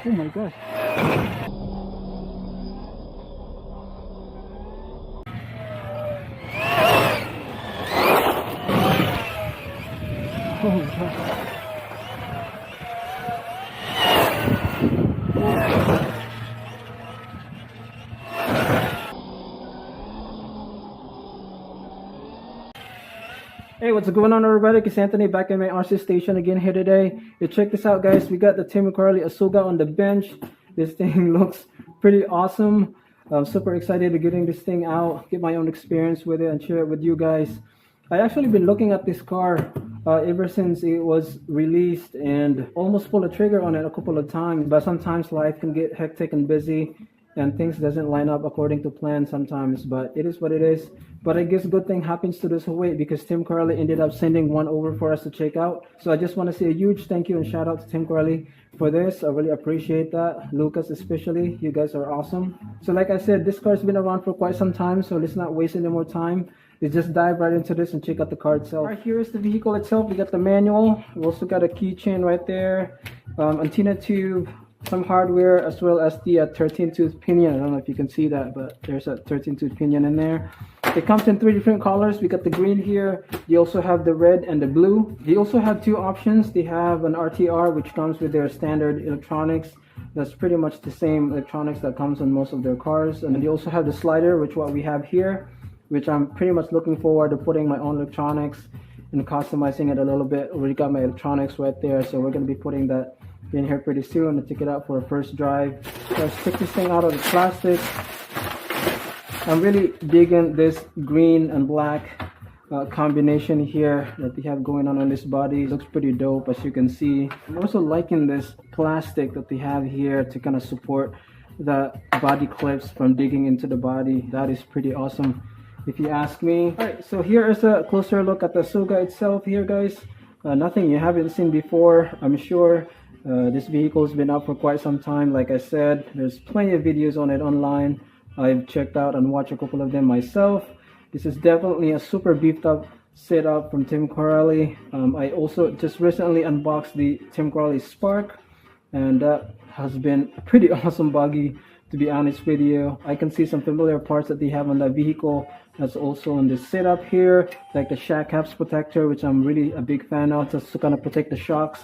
Oh my gosh. Oh my gosh. Hey, what's going on, everybody? It's Anthony back in my RC station again here today. You check this out, guys. We got the Tim Carley Asuga on the bench. This thing looks pretty awesome. I'm super excited to getting this thing out, get my own experience with it, and share it with you guys. I actually been looking at this car ever since it was released, and almost pulled the trigger on it a couple of times. But sometimes life can get hectic and busy, and things doesn't line up according to plan sometimes, but it is what it is. But I guess good thing happens to those who wait, because Tim Carley ended up sending one over for us to check out. So I just want to say a huge thank you and shout out to Tim Carley for this. I really appreciate that. Lucas especially, you guys are awesome. So like I said, this car's been around for quite some time, so let's not waste any more time. Let's just dive right into this and check out the car itself. Right, here is the vehicle itself. We got the manual. We also got a keychain right there, antenna tube, some hardware, as well as the 13-tooth pinion. I don't know if you can see that, but there's a 13-tooth pinion in there. It comes in 3 different colors. We got the green here. You also have the red and the blue. They also have 2 options. They have an RTR, which comes with their standard electronics. That's pretty much the same electronics that comes on most of their cars. And they also have the slider, which what we have here, which I'm pretty much looking forward to putting my own electronics and customizing it a little bit. Already got my electronics right there, so we're going to be putting that in here pretty soon to take it out for a first drive. Let's take this thing out of the plastic. I'm really digging this green and black combination here that they have going on this body. It looks pretty dope, as you can see. I'm also liking this plastic that they have here to kind of support the body clips from digging into the body. That is pretty awesome, if you ask me. Alright, so here is a closer look at the Asuga itself here, guys. Nothing you haven't seen before, I'm sure. This vehicle has been out for quite some time. Like I said, there's plenty of videos on it online. I've checked out and watched a couple of them myself. This is definitely a super beefed up setup from Tim Carley. I also just recently unboxed the Tim Carley Spark, and that has been a pretty awesome buggy, to be honest with you. I can see some familiar parts that they have on that vehicle that's also on this setup here, like the shock caps protector, which I'm really a big fan of, just to kind of protect the shocks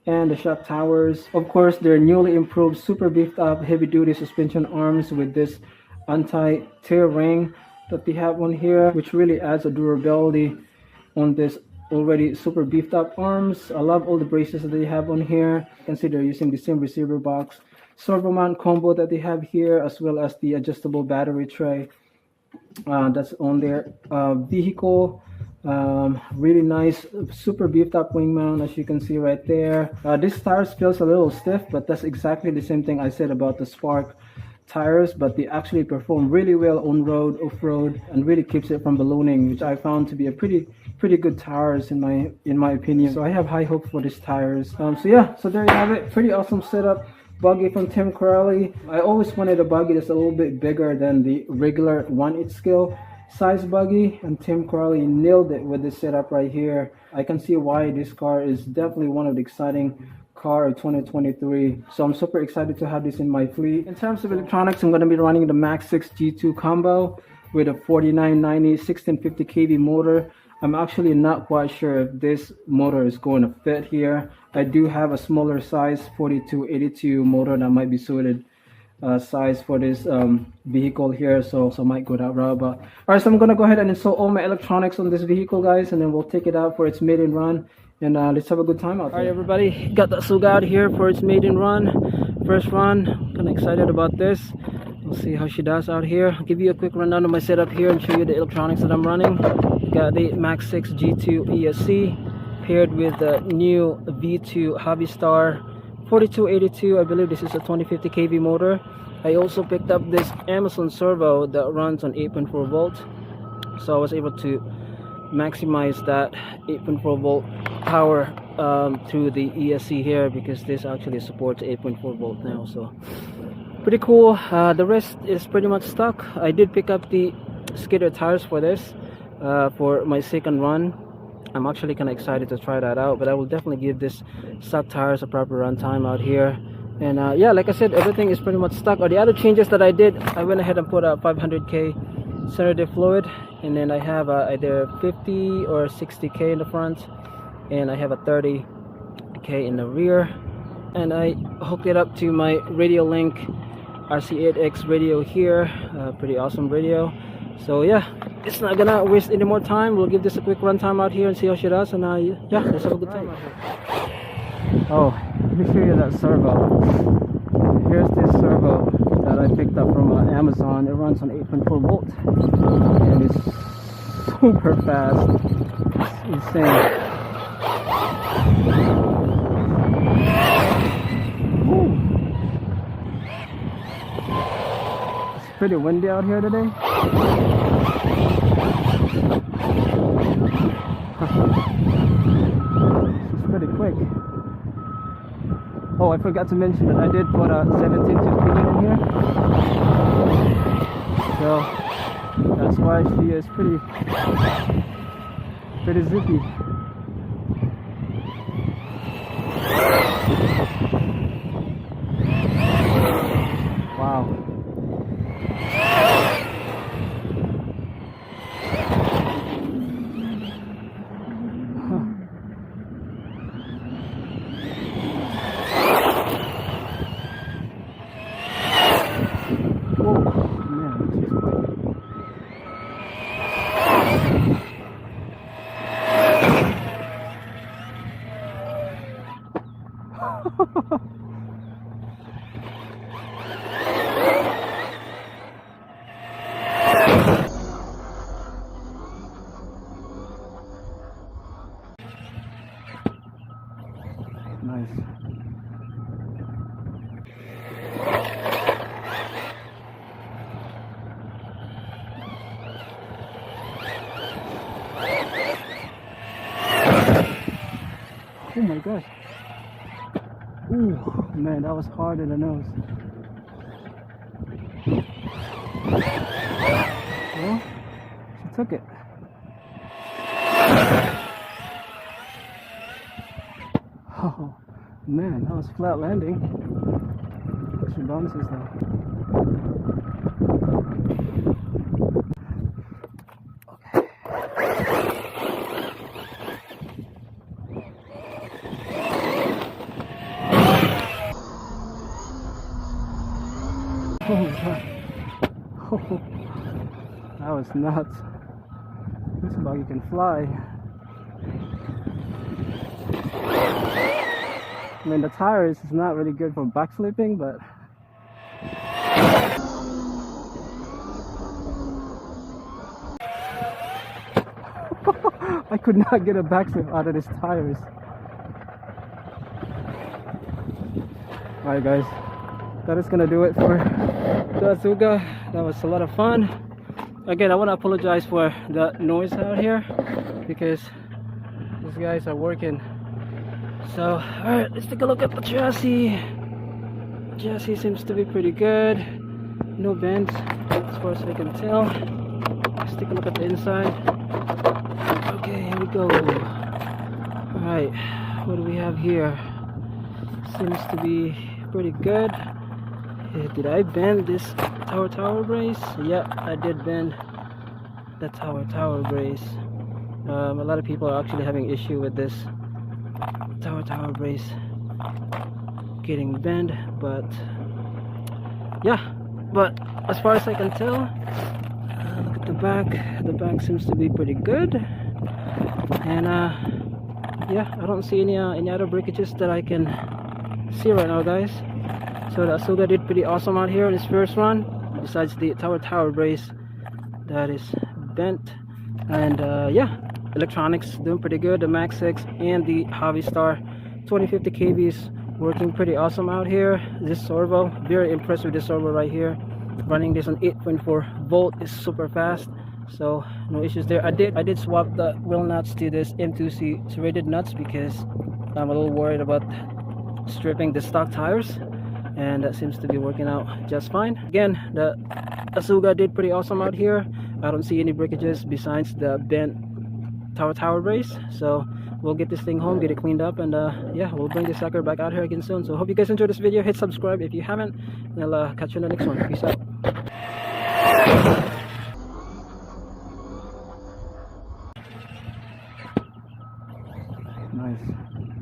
and the shock towers. Of course, their newly improved, super beefed up heavy duty suspension arms with this anti-tear ring that they have on here, which really adds a durability on this already super beefed up arms. I love all the braces that they have on here. You can see they're using the same receiver box servo mount combo that they have here, as well as the adjustable battery tray that's on their vehicle. Really nice, super beefed up wing mount, as you can see right there. This tires feels a little stiff, but that's exactly the same thing I said about the Spark tires, but they actually perform really well on road, off-road, and really keeps it from ballooning, which I found to be a pretty good tires in my opinion. So I have high hopes for these tires. So yeah, so there you have it. Pretty awesome setup buggy from Tim Carley. I always wanted a buggy that's a little bit bigger than the regular 1/8 scale size buggy, and Tim Carley nailed it with this setup right here. I can see why this car is definitely one of the exciting car of 2023. So I'm super excited to have this in my fleet. In terms of electronics, I'm going to be running the Max 6 G2 combo with a 4990 1650 kV motor. I'm actually not quite sure if this motor is going to fit here. I do have a smaller size 4282 motor that might be suited size for this vehicle here, so I might go that route. But alright, so I'm gonna go ahead and install all my electronics on this vehicle, guys, and then we'll take it out for its maiden run, and let's have a good time out there. Alright, everybody, got the Asuga out here for its maiden run, first run. Kind of excited about this. We'll see how she does out here. I'll give you a quick rundown of my setup here and show you the electronics that I'm running. Got the Max 6 G2 ESC paired with the new V2 Hobby Star 4282. I believe this is a 2050 kV motor. I also picked up this Amazon servo that runs on 8.4 volts, so I was able to maximize that 8.4 volt power through the ESC here, because this actually supports 8.4 volt now. So pretty cool. The rest is pretty much stock. I did pick up the skidder tires for this for my second run. I'm actually kind of excited to try that out, but I will definitely give this stock tires a proper run time out here And yeah, like I said, everything is pretty much stuck. Or the other changes that I did, I went ahead and put a 500k center diff fluid, and then I have either 50 or 60k in the front, and I have a 30k in the rear. And I hooked it up to my radio link RC8X radio here. Pretty awesome radio. So yeah, it's not gonna waste any more time. We'll give this a quick run time out here and see how she does. And yeah, let's have a good time out here. Oh, let me show you that servo. Here's this servo that I picked up from Amazon. It runs on 8.4 volt, and it's super fast. It's insane. It's pretty windy out here today. It's pretty quick. Oh, I forgot to mention that I did put a 17 tooth pinion in here. So that's why she is pretty zippy. Wow. Nice. Oh my gosh. Ooh, man, that was hard in the nose. Well, she took it. Oh man, that was flat landing. She bounces though. Okay. Oh god. Oh, that was nuts. This buggy can fly. I mean, the tires is not really good for backflipping, but I could not get a backflip out of these tires. Alright guys, that is gonna do it for the Asuga. That was a lot of fun. Again, I want to apologize for the noise out here because these guys are working. So, alright, let's take a look at the chassis. The chassis seems to be pretty good. No bends, as far as I can tell. Let's take a look at the inside. Okay, here we go. Alright, what do we have here? Seems to be pretty good. Did I bend this tower brace? Yeah, I did bend the tower brace. A lot of people are actually having issue with this tower brace getting bent, but yeah, but as far as I can tell, look at the back seems to be pretty good. And yeah, I don't see any other breakages that I can see right now, guys. So the Asuga did pretty awesome out here in its first run, besides the tower brace that is bent. And yeah, electronics doing pretty good. The Max 6 and the Hobby Star 2050 kVs working pretty awesome out here. This servo, very impressed with this servo right here. Running this on 8.4 volt is super fast, so no issues there. I did swap the wheel nuts to this M2C serrated nuts because I'm a little worried about stripping the stock tires, and that seems to be working out just fine. Again, the Asuga did pretty awesome out here. I don't see any breakages besides the bent tower brace. So we'll get this thing home, get it cleaned up, and yeah, we'll bring this sucker back out here again soon. So hope you guys enjoyed this video. Hit subscribe if you haven't, and I'll catch you in the next one. Peace out. Nice.